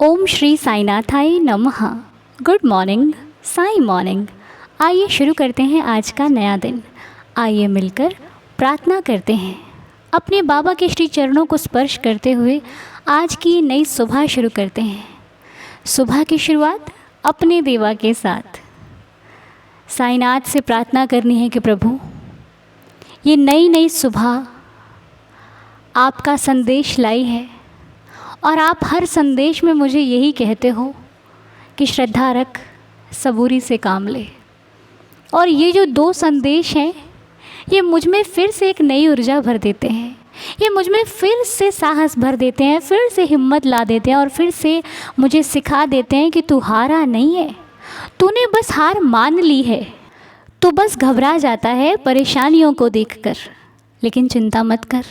ओम श्री साईनाथाय नमः। Good morning, Sai morning. आइए शुरू करते हैं आज का नया दिन। आइए मिलकर प्रार्थना करते हैं। अपने बाबा के श्री चरणों को स्पर्श करते हुए आज की नई सुबह शुरू करते हैं। सुबह की शुरुआत अपने देवा के साथ साईनाथ से प्रार्थना करनी है कि प्रभु ये नई नई सुबह आपका संदेश लाई है और आप हर संदेश में मुझे यही कहते हो कि श्रद्धा रख, सबूरी से काम ले। और ये जो दो संदेश हैं ये मुझ में फिर से एक नई ऊर्जा भर देते हैं, ये मुझ में फिर से साहस भर देते हैं, फिर से हिम्मत ला देते हैं और फिर से मुझे सिखा देते हैं कि तू हारा नहीं है, तूने बस हार मान ली है। तू बस घबरा जाता है परेशानियों को देखकर, लेकिन चिंता मत कर,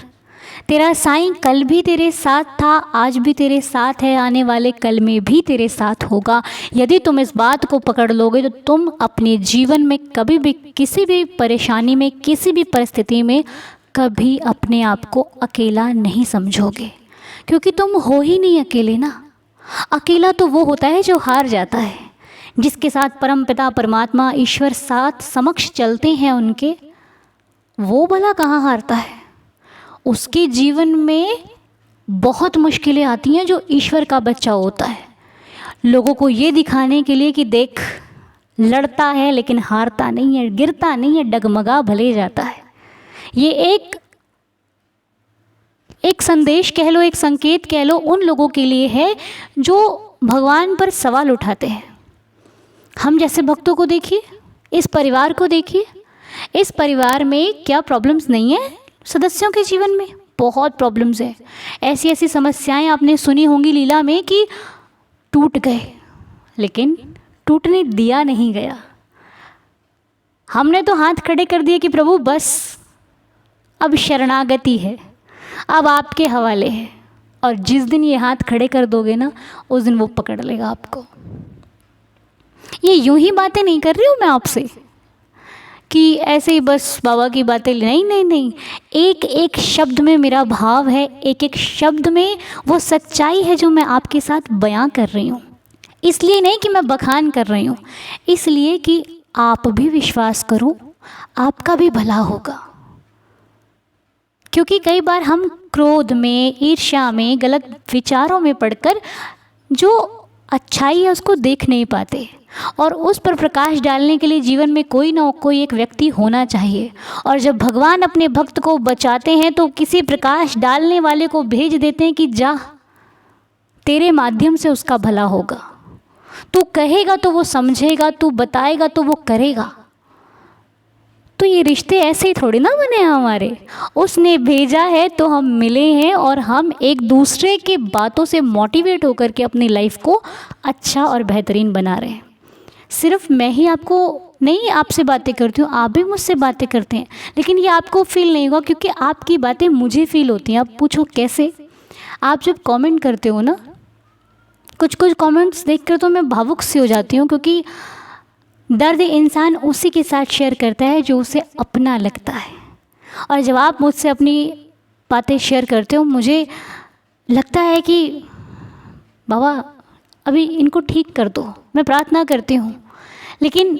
तेरा साईं कल भी तेरे साथ था, आज भी तेरे साथ है, आने वाले कल में भी तेरे साथ होगा। यदि तुम इस बात को पकड़ लोगे तो तुम अपने जीवन में कभी भी किसी भी परेशानी में, किसी भी परिस्थिति में कभी अपने आप को अकेला नहीं समझोगे, क्योंकि तुम हो ही नहीं अकेले ना। अकेला तो वो होता है जो हार जाता है, जिसके साथ परमपिता परमात्मा ईश्वर साथ समक्ष चलते हैं उनके, वो भला कहाँ हारता है। उसके जीवन में बहुत मुश्किलें आती हैं जो ईश्वर का बच्चा होता है, लोगों को ये दिखाने के लिए कि देख लड़ता है लेकिन हारता नहीं है, गिरता नहीं है, डगमगा भले जाता है। ये एक संदेश कह लो, एक संकेत कह लो उन लोगों के लिए है जो भगवान पर सवाल उठाते हैं। हम जैसे भक्तों को देखिए, इस परिवार को देखिए, इस परिवार में क्या प्रॉब्लम्स नहीं है। सदस्यों के जीवन में बहुत प्रॉब्लम्स है। ऐसी ऐसी समस्याएं आपने सुनी होंगी लीला में कि टूट गए, लेकिन टूटने दिया नहीं गया। हमने तो हाथ खड़े कर दिए कि प्रभु बस अब शरणागति है, अब आपके हवाले है। और जिस दिन ये हाथ खड़े कर दोगे ना, उस दिन वो पकड़ लेगा आपको। ये यूं ही बातें नहीं कर रही हूँ मैं आपसे कि ऐसे ही बस बाबा की बातें, नहीं नहीं नहीं, एक एक शब्द में मेरा भाव है, एक एक शब्द में वो सच्चाई है जो मैं आपके साथ बयां कर रही हूँ। इसलिए नहीं कि मैं बखान कर रही हूँ, इसलिए कि आप भी विश्वास करो, आपका भी भला होगा। क्योंकि कई बार हम क्रोध में, ईर्ष्या में, गलत विचारों में पड़कर जो अच्छाई है उसको देख नहीं पाते, और उस पर प्रकाश डालने के लिए जीवन में कोई ना कोई एक व्यक्ति होना चाहिए। और जब भगवान अपने भक्त को बचाते हैं तो किसी प्रकाश डालने वाले को भेज देते हैं कि जा, तेरे माध्यम से उसका भला होगा। तू कहेगा तो वो समझेगा, तू बताएगा तो वो करेगा। तो ये रिश्ते ऐसे ही थोड़ी ना बने हैं हमारे, उसने भेजा है तो हम मिले हैं और हम एक दूसरे के बातों से मोटिवेट होकर के अपनी लाइफ को अच्छा और बेहतरीन बना रहे हैं। सिर्फ मैं ही आपको नहीं आपसे बातें करती हूँ, आप भी मुझसे बातें करते हैं, लेकिन ये आपको फील नहीं होगा क्योंकि आपकी बातें मुझे फील होती हैं। आप पूछो कैसे? आप जब कमेंट करते हो ना, कुछ कुछ कमेंट्स देखकर तो मैं भावुक सी हो जाती हूँ, क्योंकि दर्द इंसान उसी के साथ शेयर करता है जो उसे अपना लगता है। और जब आप मुझसे अपनी बातें शेयर करते हो, मुझे लगता है कि बाबा अभी इनको ठीक कर दो, मैं प्रार्थना करती हूँ। लेकिन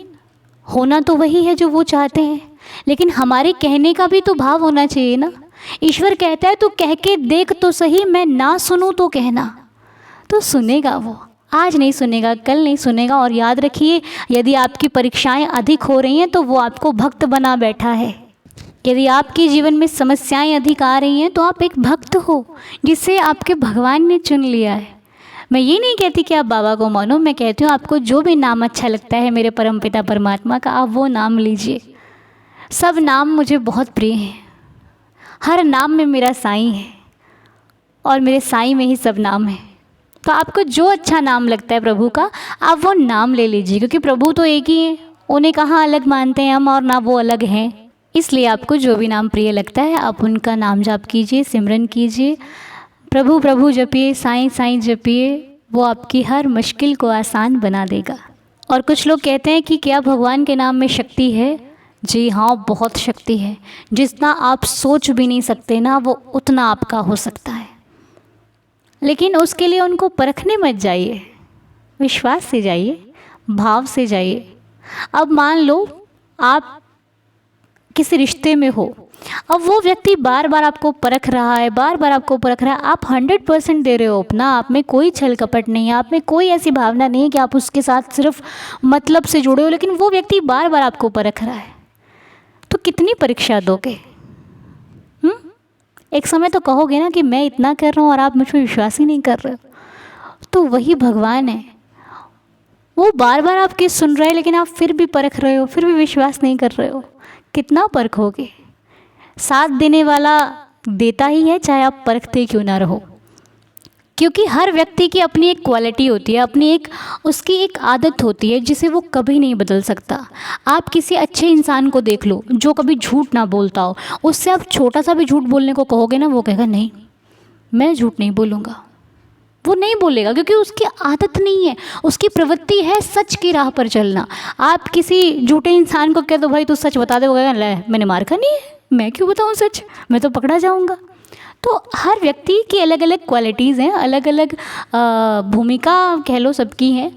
होना तो वही है जो वो चाहते हैं, लेकिन हमारे कहने का भी तो भाव होना चाहिए ना। ईश्वर कहता है तू कह के देख तो सही, मैं ना सुनूँ तो कहना। तो सुनेगा वो, आज नहीं सुनेगा, कल नहीं सुनेगा। और याद रखिए, यदि आपकी परीक्षाएं अधिक हो रही हैं तो वो आपको भक्त बना बैठा है। यदि आपके जीवन में समस्याएं अधिक आ रही हैं तो आप एक भक्त हो जिसे आपके भगवान ने चुन लिया है। मैं ये नहीं कहती कि आप बाबा को मानो, मैं कहती हूँ आपको जो भी नाम अच्छा लगता है मेरे परमपिता परमात्मा का, आप वो नाम लीजिए। सब नाम मुझे बहुत प्रिय हैं, हर नाम में मेरा साईं है और मेरे साईं में ही सब नाम है। तो आपको जो अच्छा नाम लगता है प्रभु का, आप वो नाम ले लीजिए, क्योंकि प्रभु तो एक ही है, उन्हें कहाँ अलग मानते हैं हम, और ना वो अलग हैं। इसलिए आपको जो भी नाम प्रिय लगता है आप उनका नाम जाप कीजिए, सिमरन कीजिए, प्रभु प्रभु जपिए, साईं साईं जपिए। वो आपकी हर मुश्किल को आसान बना देगा। और कुछ लोग कहते हैं कि क्या भगवान के नाम में शक्ति है? जी हाँ, बहुत शक्ति है। जितना आप सोच भी नहीं सकते ना, वो उतना आपका हो सकता है। लेकिन उसके लिए उनको परखने मत जाइए, विश्वास से जाइए, भाव से जाइए। अब मान लो आप किसी रिश्ते में हो, अब वो व्यक्ति बार बार आपको परख रहा है, बार बार आपको परख रहा है, आप 100% दे रहे हो अपना, आप में कोई छल कपट नहीं है, आप में कोई ऐसी भावना नहीं है कि आप उसके साथ सिर्फ मतलब से जुड़े हो, लेकिन वो व्यक्ति बार बार आपको परख रहा है, तो कितनी परीक्षा दोगे? एक समय तो कहोगे ना कि मैं इतना कर रहा हूँ और आप मुझ पर विश्वास ही नहीं कर रहे हो। तो वही भगवान है, वो बार बार आपकी सुन रहे हैं, लेकिन आप फिर भी परख रहे हो, फिर भी विश्वास नहीं कर रहे हो। कितना परखोगे? साथ देने वाला देता ही है, चाहे आप परखते क्यों ना रहो। क्योंकि हर व्यक्ति की अपनी एक क्वालिटी होती है, अपनी एक उसकी एक आदत होती है जिसे वो कभी नहीं बदल सकता। आप किसी अच्छे इंसान को देख लो जो कभी झूठ ना बोलता हो, उससे आप छोटा सा भी झूठ बोलने को कहोगे ना, वो कहेगा नहीं मैं झूठ नहीं बोलूँगा, वो नहीं बोलेगा, क्योंकि उसकी आदत नहीं है, उसकी प्रवृत्ति है सच की राह पर चलना। आप किसी झूठे इंसान को कह दो भाई तू सच बता दे, वो कहेगा ले मैंने मार खा नहीं है, मैं क्यों बताऊँ सच, मैं तो पकड़ा जाऊँगा। तो हर व्यक्ति की अलग अलग क्वालिटीज़ हैं, अलग अलग भूमिका कह लो सबकी है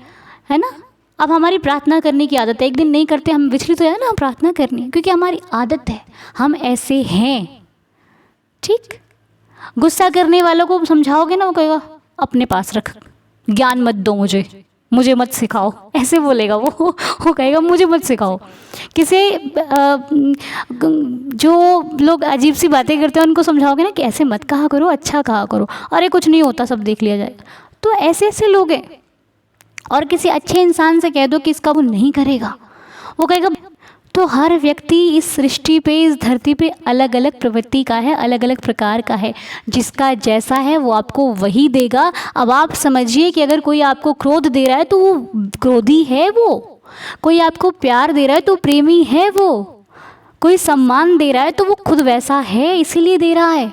ना। अब हमारी प्रार्थना करने की आदत है, एक दिन नहीं करते हम विचलित हो जाए ना, प्रार्थना करनी, क्योंकि हमारी आदत है, हम ऐसे हैं। ठीक, गुस्सा करने वालों को समझाओगे ना, वो कहेगा अपने पास रख, ज्ञान मत दो मुझे मत सिखाओ, ऐसे बोलेगा वो कहेगा मुझे मत सिखाओ। किसी जो लोग अजीब सी बातें करते हैं उनको समझाओगे ना कि ऐसे मत कहा करो, अच्छा कहा करो, अरे कुछ नहीं होता सब देख लिया जाएगा। तो ऐसे ऐसे लोग हैं। और किसी अच्छे इंसान से कह दो कि इसका वो नहीं करेगा, वो कहेगा। तो हर व्यक्ति इस सृष्टि पे, इस धरती पे अलग अलग प्रवृत्ति का है, अलग अलग प्रकार का है, जिसका जैसा है वो आपको वही देगा। अब आप समझिए कि अगर कोई आपको क्रोध दे रहा है तो वो क्रोधी है, वो कोई आपको प्यार दे रहा है तो प्रेमी है, वो कोई सम्मान दे रहा है तो वो खुद वैसा है, इसीलिए दे रहा है।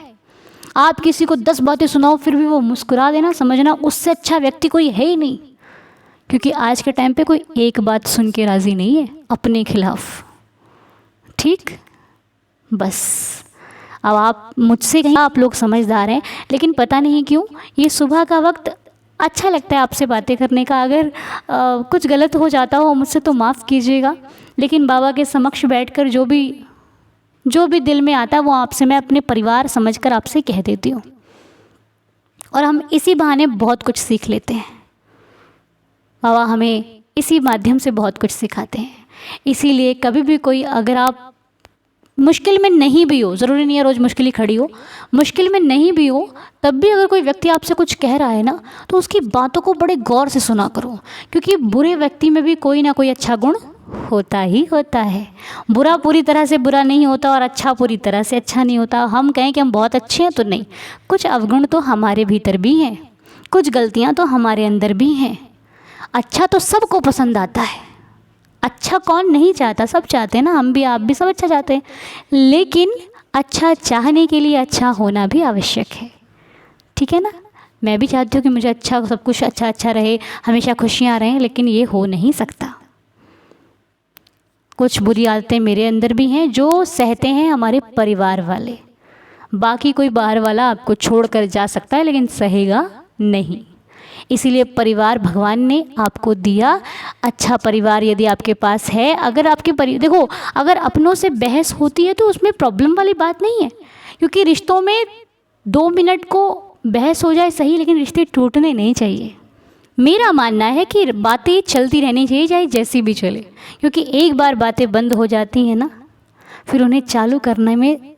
आप किसी को 10 बातें सुनाओ फिर भी वो मुस्कुरा देना, समझना उससे अच्छा व्यक्ति कोई है ही नहीं। क्योंकि आज के टाइम पे कोई एक बात सुन के राज़ी नहीं है अपने खिलाफ। ठीक, बस अब आप मुझसे कहीं आप लोग समझदार हैं, लेकिन पता नहीं क्यों ये सुबह का वक्त अच्छा लगता है आपसे बातें करने का। अगर कुछ गलत हो जाता हो मुझसे तो माफ़ कीजिएगा, लेकिन बाबा के समक्ष बैठकर जो भी दिल में आता है वो आपसे मैं अपने परिवार समझकर आपसे कह देती हूँ। और हम इसी बहाने बहुत कुछ सीख लेते हैं। बाबा हमें इसी माध्यम से बहुत कुछ सिखाते हैं। इसीलिए कभी भी कोई, अगर आप मुश्किल में नहीं भी हो, ज़रूरी नहीं है रोज़ मुश्किल ही खड़ी हो, मुश्किल में नहीं भी हो तब भी अगर कोई व्यक्ति आपसे कुछ कह रहा है ना, तो उसकी बातों को बड़े गौर से सुना करो। क्योंकि बुरे व्यक्ति में भी कोई ना कोई अच्छा गुण होता ही होता है। बुरा पूरी तरह से बुरा नहीं होता और अच्छा पूरी तरह से अच्छा नहीं होता। हम कहें कि हम बहुत अच्छे हैं तो नहीं, कुछ अवगुण तो हमारे भीतर भी हैं, कुछ गलतियाँ तो हमारे अंदर भी हैं। अच्छा तो सबको पसंद आता है, अच्छा कौन नहीं चाहता, सब चाहते हैं ना, हम भी आप भी सब अच्छा चाहते हैं। लेकिन अच्छा चाहने के लिए अच्छा होना भी आवश्यक है। ठीक है ना, मैं भी चाहती हूँ कि मुझे अच्छा, सब कुछ अच्छा अच्छा रहे, हमेशा खुशियाँ रहें, लेकिन ये हो नहीं सकता। कुछ बुरी आदतें मेरे अंदर भी हैं जो सहते हैं हमारे परिवार वाले। बाकी कोई बाहर वाला आपको छोड़ कर जा सकता है लेकिन सहेगा नहीं। इसीलिए परिवार भगवान ने आपको दिया। अच्छा परिवार यदि आपके पास है, अगर आपके देखो, अगर अपनों से बहस होती है तो उसमें प्रॉब्लम वाली बात नहीं है। क्योंकि रिश्तों में 2 मिनट को बहस हो जाए सही, लेकिन रिश्ते टूटने नहीं चाहिए। मेरा मानना है कि बातें चलती रहनी चाहिए, चाहे जैसी भी चले। क्योंकि एक बार बातें बंद हो जाती हैं ना, फिर उन्हें चालू करने में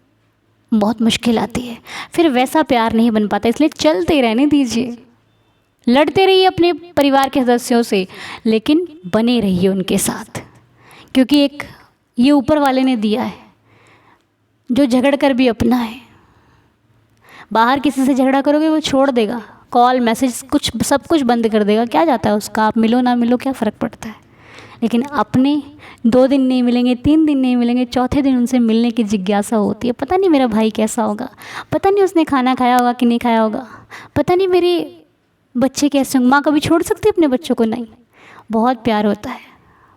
बहुत मुश्किल आती है, फिर वैसा प्यार नहीं बन पाता। इसलिए चलते रहने दीजिए, लड़ते रहिए अपने परिवार के सदस्यों से, लेकिन बने रहिए उनके साथ। क्योंकि एक ये ऊपर वाले ने दिया है, जो झगड़ कर भी अपना है। बाहर किसी से झगड़ा करोगे वो छोड़ देगा, कॉल मैसेज कुछ सब कुछ बंद कर देगा, क्या जाता है उसका, आप मिलो ना मिलो क्या फ़र्क पड़ता है। लेकिन अपने 2 दिन नहीं मिलेंगे, 3 दिन नहीं मिलेंगे, चौथे दिन उनसे मिलने की जिज्ञासा होती है। पता नहीं मेरा भाई कैसा होगा, पता नहीं उसने खाना खाया होगा कि नहीं खाया होगा, पता नहीं मेरे बच्चे कैसे होंगे। माँ कभी छोड़ सकती है अपने बच्चों को? नहीं, बहुत प्यार होता है।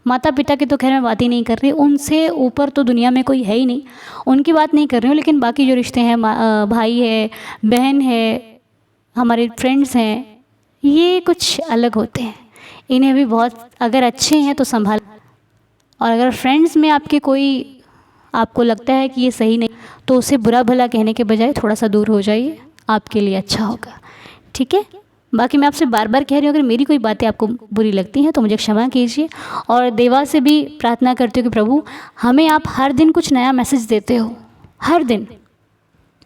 माता पिता की तो खैर मैं बात ही नहीं कर रही, उनसे ऊपर तो दुनिया में कोई है ही नहीं, उनकी बात नहीं कर रही हूँ। लेकिन बाकी जो रिश्ते हैं, भाई है, बहन है, हमारे फ्रेंड्स हैं, ये कुछ अलग होते हैं। इन्हें भी बहुत, अगर अच्छे हैं तो संभाल, और अगर फ्रेंड्स में आपके कोई आपको लगता है कि ये सही नहीं, तो उसे बुरा भला कहने के बजाय थोड़ा सा दूर हो जाइए, आपके लिए अच्छा होगा। ठीक है। बाकी मैं आपसे बार बार कह रही हूँ, अगर मेरी कोई बातें आपको बुरी लगती हैं तो मुझे क्षमा कीजिए, और देवा से भी प्रार्थना करती हूँ कि प्रभु, हमें आप हर दिन कुछ नया मैसेज देते हो, हर दिन।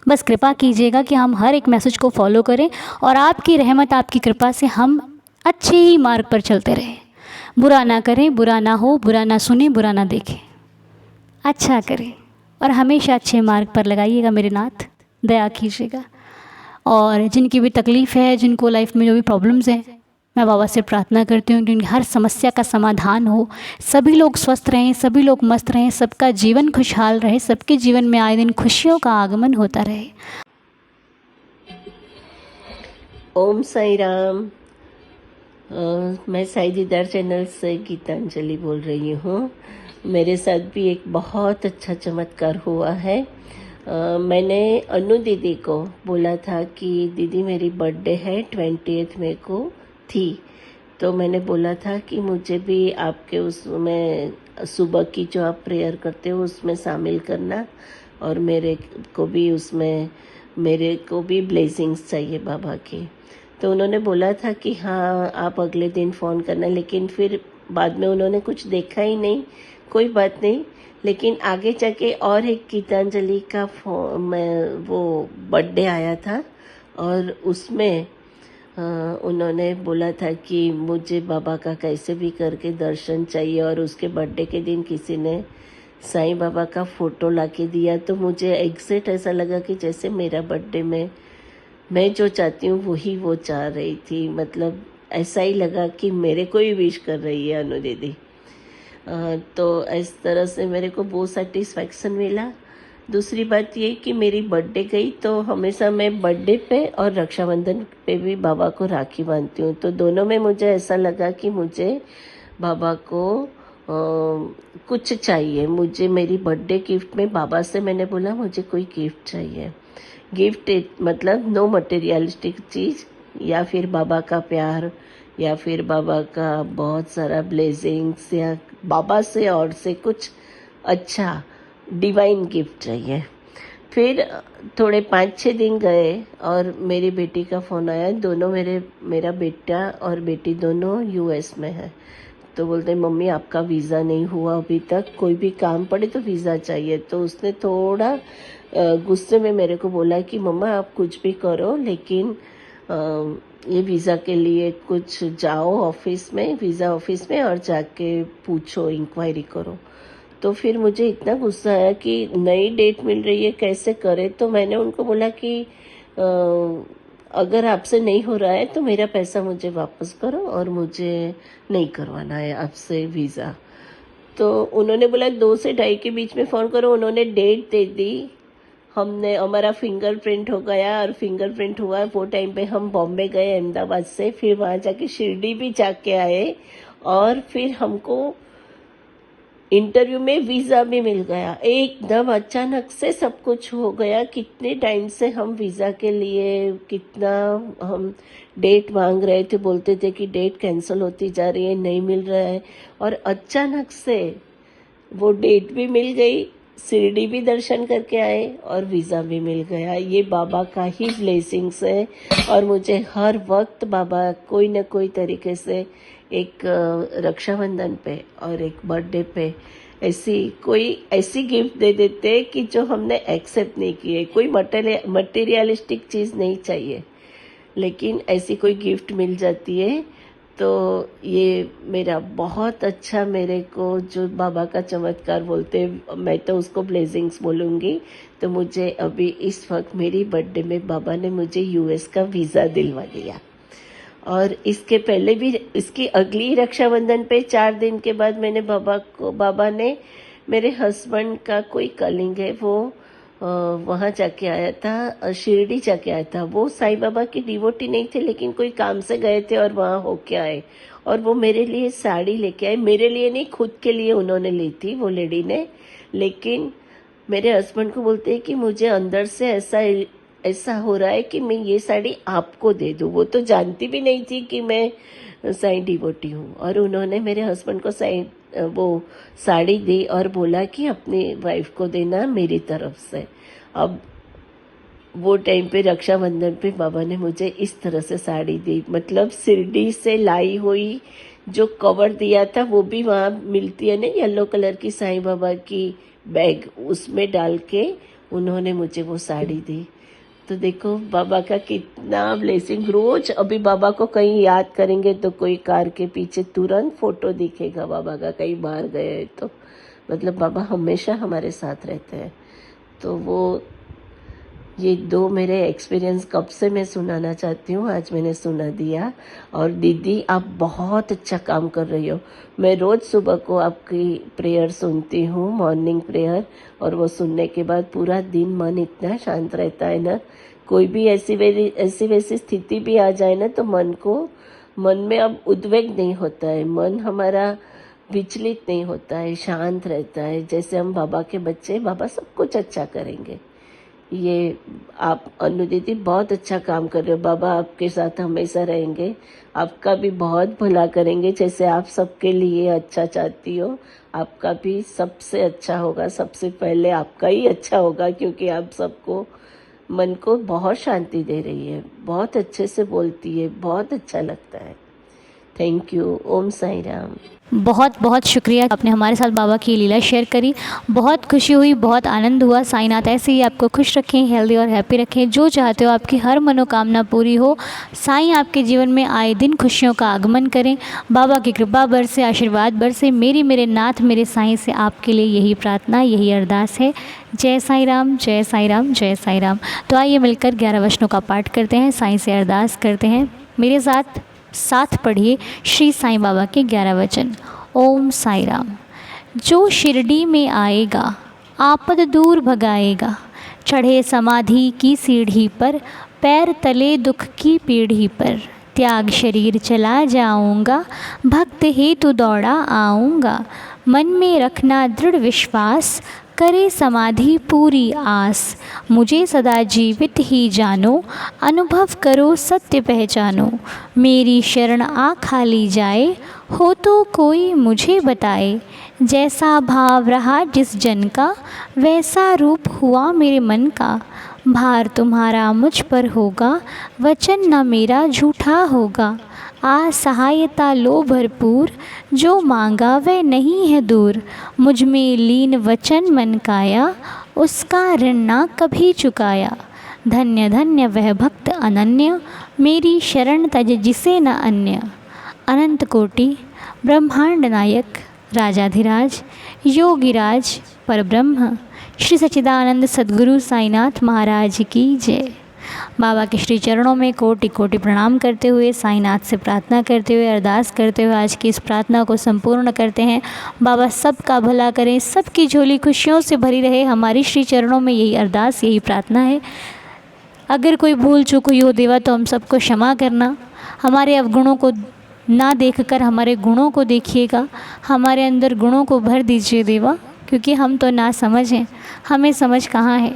बस कृपा कीजिएगा कि हम हर एक मैसेज को फॉलो करें, और आपकी रहमत, आपकी कृपा से हम अच्छे ही मार्ग पर चलते रहें। बुरा ना करें, बुरा ना हो, बुरा ना सुने, बुरा ना देखें, अच्छा करें, और हमेशा अच्छे मार्ग पर लगाइएगा मेरे नाथ, दया कीजिएगा। और जिनकी भी तकलीफ़ है, जिनको लाइफ में जो भी प्रॉब्लम्स हैं, मैं बाबा से प्रार्थना करती हूँ कि उनकी हर समस्या का समाधान हो, सभी लोग स्वस्थ रहें, सभी लोग मस्त रहें, सबका जीवन खुशहाल रहे, सबके जीवन में आए दिन खुशियों का आगमन होता रहे। ओम साई राम। मैं साई दीदार चैनल से गीतांजलि बोल रही हूँ। मेरे साथ भी एक बहुत अच्छा चमत्कार हुआ है। मैंने अनु दीदी को बोला था कि दीदी मेरी बर्थडे है 20 मई को थी, तो मैंने बोला था कि मुझे भी आपके उसमें सुबह की जो आप प्रेयर करते हो उसमें शामिल करना, और मेरे को भी ब्लेसिंग्स चाहिए बाबा की। तो उन्होंने बोला था कि हाँ आप अगले दिन फ़ोन करना, लेकिन फिर बाद में उन्होंने कुछ देखा ही नहीं। कोई बात नहीं, लेकिन आगे जाके और एक गीतांजलि का वो बर्थडे आया था, और उसमें उन्होंने बोला था कि मुझे बाबा का कैसे भी करके दर्शन चाहिए, और उसके बर्थडे के दिन किसी ने साईं बाबा का फ़ोटो लाके दिया, तो मुझे एग्जैक्ट ऐसा लगा कि जैसे मेरा बर्थडे में मैं जो चाहती हूँ वही वो चाह रही थी। मतलब ऐसा ही लगा कि मेरे को ही विश कर रही है अनु दीदी। तो इस तरह से मेरे को बहुत सेटिस्फैक्शन मिला। दूसरी बात ये कि मेरी बर्थडे गई, तो हमेशा मैं बर्थडे पे और रक्षाबंधन पे भी बाबा को राखी बांधती हूँ, तो दोनों में मुझे ऐसा लगा कि मुझे बाबा को कुछ चाहिए। मुझे मेरी बर्थडे गिफ्ट में बाबा से मैंने बोला मुझे कोई गिफ्ट चाहिए। गिफ्ट मतलब नो मटेरियलिस्टिक चीज़, या फिर बाबा का प्यार, या फिर बाबा का बहुत सारा ब्लेसिंग्स, या बाबा से और से कुछ अच्छा डिवाइन गिफ्ट चाहिए। फिर थोड़े 5-6 दिन गए और मेरी बेटी का फ़ोन आया। दोनों मेरा बेटा और बेटी दोनों यूएस में है, तो बोलते मम्मी आपका वीज़ा नहीं हुआ अभी तक, कोई भी काम पड़े तो वीज़ा चाहिए। तो उसने थोड़ा गुस्से में मेरे को बोला कि मम्मा आप कुछ भी करो, लेकिन ये वीज़ा के लिए कुछ जाओ ऑफिस में, वीज़ा ऑफिस में, और जाके पूछो, इंक्वायरी करो। तो फिर मुझे इतना गुस्सा आया कि नई डेट मिल रही है, कैसे करे। तो मैंने उनको बोला कि अगर आपसे नहीं हो रहा है तो मेरा पैसा मुझे वापस करो, और मुझे नहीं करवाना है आपसे वीज़ा। तो उन्होंने बोला 2 से 2:30 के बीच में फ़ोन करो। उन्होंने डेट दे दी, हमारा फिंगरप्रिंट हो गया, और फिंगरप्रिंट हुआ। वो टाइम पे हम बॉम्बे गए अहमदाबाद से, फिर वहाँ जाके शिरडी भी जाके आए, और फिर हमको इंटरव्यू में वीज़ा भी मिल गया। एकदम अचानक से सब कुछ हो गया। कितने टाइम से हम वीज़ा के लिए कितना हम डेट मांग रहे थे, बोलते थे कि डेट कैंसिल होती जा रही है, नहीं मिल रहा है, और अचानक से वो डेट भी मिल गई, शिरडी भी दर्शन करके आए, और वीज़ा भी मिल गया। ये बाबा का ही ब्लेसिंग्स है, और मुझे हर वक्त बाबा कोई न कोई तरीके से एक रक्षाबंधन पे और एक बर्थडे पे ऐसी गिफ्ट दे देते कि जो हमने एक्सेप्ट नहीं किए। कोई मटेरियलिस्टिक चीज़ नहीं चाहिए, लेकिन ऐसी कोई गिफ्ट मिल जाती है। तो ये मेरा बहुत अच्छा, मेरे को जो बाबा का चमत्कार बोलते, मैं तो उसको ब्लेसिंग्स बोलूँगी। तो मुझे अभी इस वक्त मेरी बर्थडे में बाबा ने मुझे यूएस का वीज़ा दिलवा दिया, और इसके पहले भी, इसकी अगली रक्षाबंधन पे 4 दिन के बाद बाबा ने मेरे हस्बैंड का कोई कलिंग है, वो वहाँ जाके आया था, शिरडी जाके आया था। वो साईं बाबा की डिवोटी नहीं थे, लेकिन कोई काम से गए थे और वहाँ होके आए, और वो मेरे लिए साड़ी लेके आए। मेरे लिए नहीं, खुद के लिए उन्होंने ली थी वो लेडी ने। लेकिन मेरे हस्बैंड को बोलते हैं कि मुझे अंदर से ऐसा ऐसा हो रहा है कि मैं ये साड़ी आपको दे दूँ। वो तो जानती भी नहीं थी कि मैं साईं डिवोटी हूँ, और उन्होंने मेरे हस्बैंड को वो साड़ी दी और बोला कि अपनी वाइफ को देना मेरी तरफ से। अब वो टाइम पे रक्षाबंधन पे बाबा ने मुझे इस तरह से साड़ी दी, मतलब शिरडी से लाई हुई जो कवर दिया था वो भी वहाँ मिलती है ना, येलो कलर की साईं बाबा की बैग, उसमें डाल के उन्होंने मुझे वो साड़ी दी। तो देखो बाबा का कितना ब्लेसिंग। रोज अभी बाबा को कहीं याद करेंगे तो कोई कार के पीछे तुरंत फोटो दिखेगा बाबा का, कहीं बाहर गए तो मतलब बाबा हमेशा हमारे साथ रहते हैं। तो वो ये 2 मेरे एक्सपीरियंस कब से मैं सुनाना चाहती हूँ, आज मैंने सुना दिया। और दीदी आप बहुत अच्छा काम कर रही हो। मैं रोज़ सुबह को आपकी प्रेयर सुनती हूँ, मॉर्निंग प्रेयर, और वो सुनने के बाद पूरा दिन मन इतना शांत रहता है ना। कोई भी ऐसी वैसी स्थिति भी आ जाए ना तो मन में अब उद्वेग नहीं होता है, मन हमारा विचलित नहीं होता है, शांत रहता है। जैसे हम बाबा के बच्चे, बाबा सब कुछ अच्छा करेंगे। ये आप अनु दीदी बहुत अच्छा काम कर रहे हो। बाबा आपके साथ हमेशा रहेंगे, आपका भी बहुत भला करेंगे। जैसे आप सबके लिए अच्छा चाहती हो, आपका भी सबसे अच्छा होगा। सबसे पहले आपका ही अच्छा होगा, क्योंकि आप सबको मन को बहुत शांति दे रही है, बहुत अच्छे से बोलती है, बहुत अच्छा लगता है। Thank you. ओम साई राम। बहुत बहुत शुक्रिया, आपने हमारे साथ बाबा की लीला शेयर करी। बहुत खुशी हुई, बहुत आनंद हुआ। साईनाथ ऐसे ही आपको खुश रखें, हेल्दी और हैप्पी रखें। जो चाहते हो आपकी हर मनोकामना पूरी हो। साईं आपके जीवन में आए दिन खुशियों का आगमन करें। बाबा की कृपा बरसे, आशीर्वाद बरसे। मेरे नाथ मेरे साईं से आपके लिए यही प्रार्थना, यही अरदास है। जय साईं राम, जय साईं राम, जय साईं राम। तो आइए मिलकर 11 वचनों का पाठ करते हैं, साईं से अरदास करते हैं। मेरे साथ पढ़िए श्री साईं बाबा के 11 वचन। ओम साईं राम। जो शिरडी में आएगा आपद दूर भगाएगा, चढ़े समाधि की सीढ़ी पर, पैर तले दुख की पीढ़ी पर। त्याग शरीर चला जाऊंगा, भक्त हेतु दौड़ा आऊँगा। मन में रखना दृढ़ विश्वास, करे समाधि पूरी आस। मुझे सदा जीवित ही जानो, अनुभव करो सत्य पहचानो। मेरी शरण आ खाली जाए, हो तो कोई मुझे बताए। जैसा भाव रहा जिस जन का, वैसा रूप हुआ मेरे मन का। भार तुम्हारा मुझ पर होगा, वचन न मेरा झूठा होगा। आ सहायता लो भरपूर, जो मांगा वह नहीं है दूर। मुझ में लीन वचन मन काया, उसका ऋण ना कभी चुकाया। धन्य धन्य वह भक्त अनन्य, मेरी शरण तज जिसे न अन्य। अनंत कोटि ब्रह्मांड नायक, राजाधिराज योगिराज परब्रह्म, श्री सच्चिदानंद सद्गुरु साईनाथ महाराज की जय। बाबा के श्री चरणों में कोटि कोटि प्रणाम करते हुए, साईनाथ से प्रार्थना करते हुए, अरदास करते हुए आज की इस प्रार्थना को संपूर्ण करते हैं। बाबा सबका भला करें, सबकी झोली खुशियों से भरी रहे। हमारी श्री चरणों में यही अरदास, यही प्रार्थना है। अगर कोई भूल चूक हुई हो देवा तो हम सबको क्षमा करना। हमारे अवगुणों को ना देखकर हमारे गुणों को देखिएगा, हमारे अंदर गुणों को भर दीजिए देवा, क्योंकि हम तो ना समझ हैं, हमें समझ कहाँ है।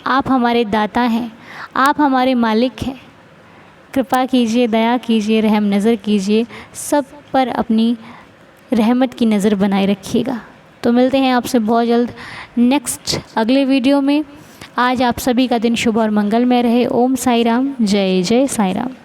आप हमारे दाता हैं, आप हमारे मालिक हैं। कृपा कीजिए, दया कीजिए, रहम नज़र कीजिए, सब पर अपनी रहमत की नज़र बनाए रखिएगा। तो मिलते हैं आपसे बहुत जल्द नेक्स्ट अगले वीडियो में। आज आप सभी का दिन शुभ और मंगलमय रहे। ओम साई राम, जय जय साई राम।